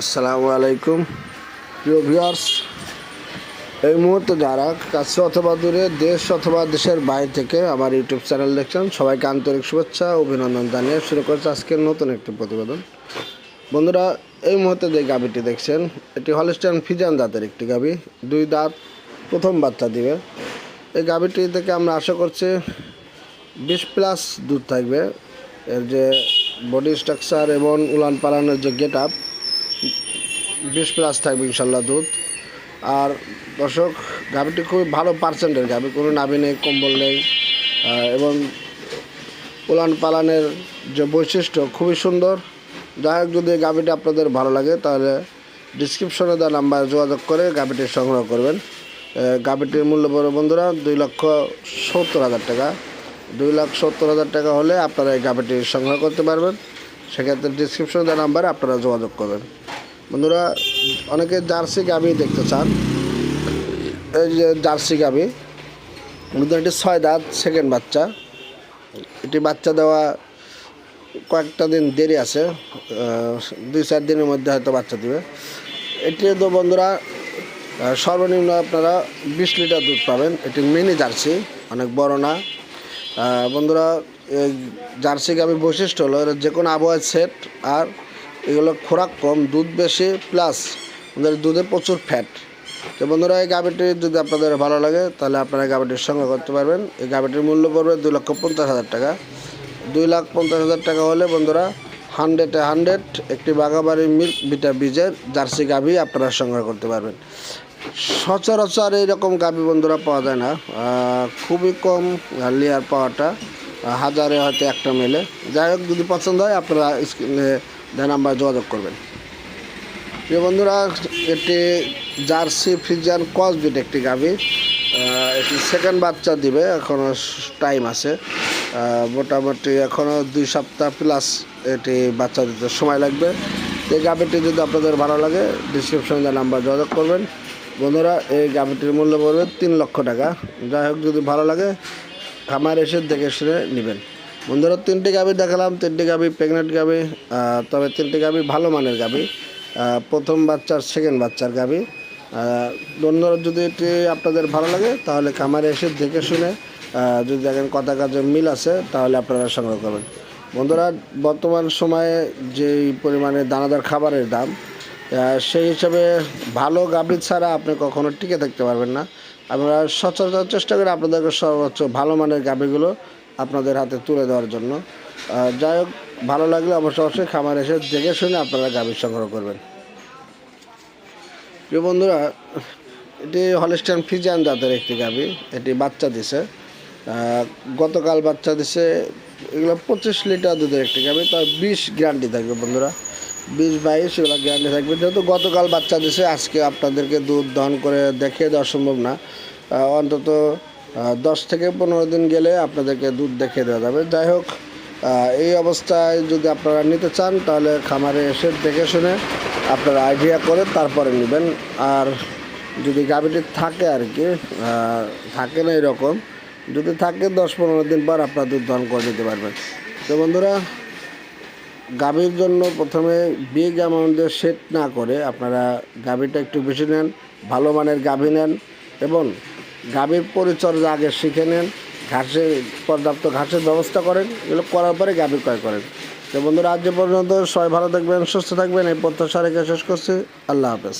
আসসালামু আলাইকুম প্রিয় ভিউয়ার্স, এই মুহূর্তে যারা কাছে অথবা দূরে দেশ অথবা দেশের বাইরে থেকে আমার ইউটিউব চ্যানেল দেখছেন, সবাইকে আন্তরিক শুভেচ্ছা ও অভিনন্দন জানিয়ে শুরু করছে আজকের নতুন একটি প্রতিবেদন। বন্ধুরা, এই মুহূর্তে যে গাভীটি দেখছেন, এটি হলস্টাইন ফ্রিজিয়ান জাতের একটি গাভী। 2 দাঁত, প্রথম বাচ্চা দিবে। এই গাভীটি থেকে আমরা আশা করছি 20+ দুধ থাকবে। এর যে বডি স্ট্রাকচার এবং উলান পালানের যে গেট আপ, 20+ থাকবে ইনশাল্লাহ দুধ। আর দর্শক, গাভীটি খুবই ভালো পার্সেন্টের গাভী, কোনো নাভি নেই, কম্বল নেই, এবং উলান পালানের যে বৈশিষ্ট্য খুবই সুন্দর। যাই হোক, যদি গাভীটি আপনাদের ভালো লাগে তাহলে ডিসক্রিপশনে দেওয়া নাম্বারে যোগাযোগ করে গাভীটি সংগ্রহ করবেন। গাভীটির মূল্য পড়বে বন্ধুরা 2,70,000 টাকা। 2,70,000 টাকা হলে আপনারা এই গাভীটি সংগ্রহ করতে পারবেন। সেক্ষেত্রে ডিসক্রিপশনে দেওয়া নাম্বারে আপনারা যোগাযোগ করবেন। বন্ধুরা, অনেকে জার্সি গাভী দেখতে চান। এই যে জার্সি গাভী, এটি 6 দাঁত, সেকেন্ড বাচ্চা। এটি বাচ্চা দেওয়া কয়েকটা দিন দেরি আছে, 2-4 দিনের মধ্যে হয়তো বাচ্চা দেবে। এটি তো বন্ধুরা সর্বনিম্ন আপনারা 20 লিটার দুধ পাবেন। এটি মিনি জার্সি, অনেক বড় না। বন্ধুরা, এই জার্সি গাভীর বৈশিষ্ট্য হলো এরা যে কোনো আবহাওয়ায় সেট, আর এগুলো খোরাক কম, দুধ বেশি, প্লাস আমাদের দুধে প্রচুর ফ্যাট। তো বন্ধুরা, এই গাভীটি যদি আপনাদের ভালো লাগে তাহলে আপনারা গাভীটির সংগ্রহ করতে পারবেন। এই গাভীটির মূল্য পড়বে 2,50,000 টাকা। 2,50,000 টাকা হলে বন্ধুরা 100-এ 100 একটি বাঘাবাড়ি মিল্ক বিটা বীজের জার্সি গাভী আপনারা সংগ্রহ করতে পারবেন। সচরাচর এইরকম গাভী বন্ধুরা পাওয়া যায় না, খুবই কম লেয়ার পাওয়াটা, হাজারে হয়তো একটা মেলে। যাই হোক, যদি পছন্দ হয় আপনারা স্ক্রিনে দেওয়া নাম্বারে যোগাযোগ করবেন। প্রিয় বন্ধুরা, এটি জার্সি ফ্রিজিয়ান ক্রসবিট একটি গাভী। এটি সেকেন্ড বাচ্চা দিবে, এখনও টাইম আছে। মোটামুটি এখনও 2 সপ্তাহ প্লাস এটি বাচ্চা দিতে সময় লাগবে। এই গাভীটি যদি আপনাদের ভালো লাগে ডিসক্রিপশনে দেওয়া নাম্বার যোগাযোগ করবেন। বন্ধুরা, এই গাভীটির মূল্য পড়বে 3 লক্ষ টাকা। যাই হোক, যদি ভালো লাগে খামার এসে দেখে শুনে নেবেন। বন্ধুরা, 3টি গাভী দেখালাম, 3টি গাভী প্রেগনেন্ট গাভী, তবে 3টি গাভী ভালো মানের গাভী, প্রথম বাচ্চার সেকেন্ড বাচ্চার গাভী। বন্ধুরা, যদি এটি আপনাদের ভালো লাগে তাহলে খামারে এসে দেখে শুনে, যদি দেখেন কথা কাজে মিল আছে তাহলে আপনারা সংগ্রহ করবেন। বন্ধুরা, বর্তমান সময়ে যেই পরিমাণে দানাদার খাবারের দাম, সেই হিসাবে ভালো গাভী ছাড়া আপনি কখনো টিকে থাকতে পারবেন না। আমরা সচরাচর চেষ্টা করি আপনাদেরকে সর্বোচ্চ ভালো মানের গাভীগুলো আপনাদের হাতে তুলে দেওয়ার জন্য। যাই হোক, ভালো লাগলে অবশ্যই খামার এসে দেখে শুনে আপনারা গাভী সংগ্রহ করবেন। প্রিয় বন্ধুরা, এটি হলস্টাইন ফ্রিজিয়ান জাতের একটি গাভী। এটি বাচ্চা দিছে, গতকাল বাচ্চা দিছে। এগুলো 25 লিটার দুধের একটি গাভী, তার 20 গ্যারান্টি থাকবে বন্ধুরা, 20-22 এগুলো গ্যারান্টি থাকবে। যেহেতু গতকাল বাচ্চা দিছে, আজকে আপনাদেরকে দুধ দহন করে দেখিয়ে দেওয়া সম্ভব না। অন্তত 10 থেকে 15 দিন গেলে আপনাদেরকে দুধ দেখিয়ে দেওয়া যাবে। যাই হোক, এই অবস্থায় যদি আপনারা নিতে চান তাহলে খামারে এসে দেখে শুনে আপনারা আইডিয়া করে তারপরে নেবেন। আর যদি গাভীটি থাকে আর কি, থাকে না এরকম, যদি থাকে 10-15 দিন পর আপনারা দুধ দহন করে নিতে পারবেন। তো বন্ধুরা, গাভীর জন্য প্রথমে বিগ অ্যামাউন্টের সেট না করে আপনারা গাভীটা একটু বেশি নেন, ভালো মানের গাভী নেন, এবং গাভীর পরিচর্যা আগে শিখে নেন, পর্যাপ্ত ঘাসের ব্যবস্থা করেন। এগুলো করার পরে গাভী ক্রয় করেন। তো বন্ধুরা, আজ পর্যন্ত সবাই ভালো থাকবেন, সুস্থ থাকবেন, এই প্রত্যাশা রেখে শেষ করছি। আল্লাহ হাফেজ।